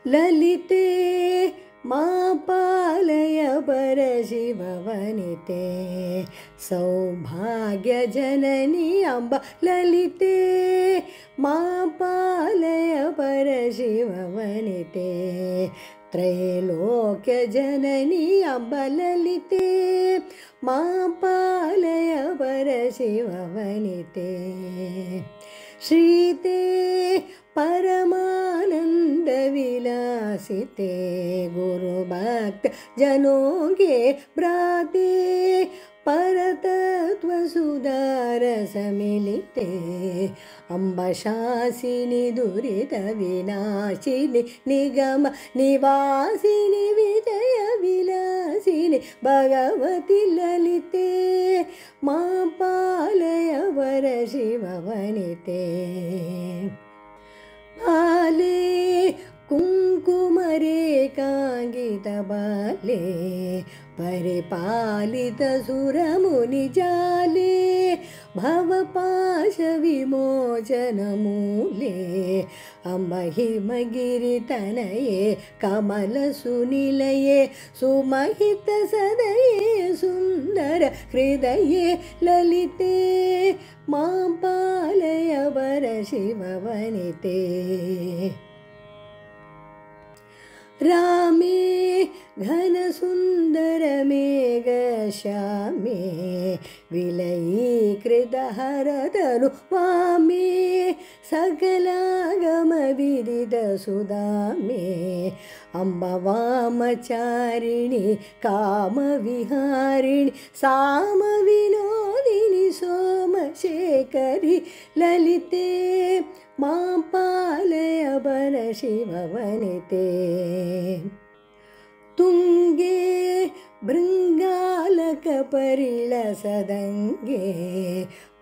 ललिते मा पालय परशिववनिते सौभाग्यजननी अम्ब ललिते मा पालय परशिववनिते त्रैलोक्यजननी अम्ब ललिते मा पालय परशिववनिते श्रीते परमानन्दविलासिते गुरुभक्त जनोगे भ्राते परतत्त्वसुधारसमिलिते अम्बशासिनि दुरितविनाशिनि निगम निवासिनि विजयविलासिनि भगवति ललिते मा पालय परशिववनिते बाले कुङ्कुमरेखाङ्कितबाले परिपालितसुरमुनिजाले भवपाशविमोचनमूले अम्ब हिमगिरितनये कमलसुनिलये सुमहितसदये सुन्दर हृदये ललिते मा पालय परशिववनिते रामे घनसुन्दरमेघश्यामे विलयीकृतहरतनु वामे सकलागमविदितसुधामे अम्ब वामचारिणि कामविहारिणि सामविनोदिनि सोमशेखरि ललिते मा पालय परशिववनिते तुंगे भृङ्गालकपरिलसदङ्गे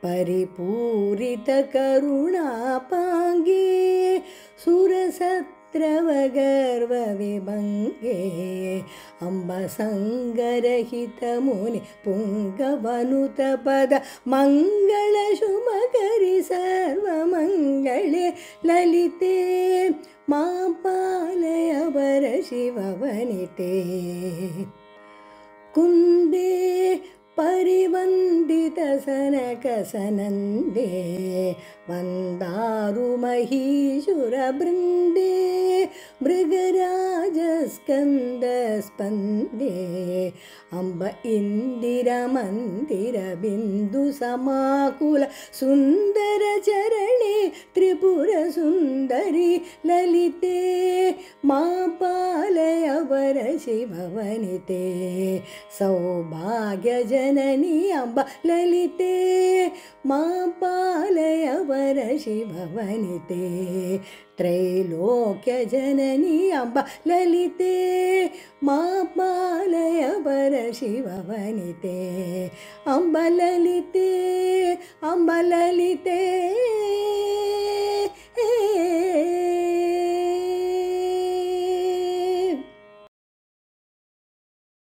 परिपूरितकरुणापाङ्गे सुरसत्रवगर्वविभङ्गे अम्ब सङ्गरहितमुनि पुङ्गवनुतपद मङ्गलशुभकरि सर्वमङ्गले ललिते मा पालय परशिववनिते कुन्दे परिवन्दितसनकसनन्दे वन्दारुमहीशुरबृन्दे मृगराजस्कन्दस्पन्दे अम्ब इन्दिरमन्दिरबिन्दुसमाकुल सुन्दरचरणे त्रिपुरसुन्दरि ललिते मा पालय परशिववनिते सौभाग्यजननी अम्ब ललिते मा पालय परशिववनिते त्रैलोक्यजननी अम्ब ललिते मा पालय परशिववनिते अम्ब ललिते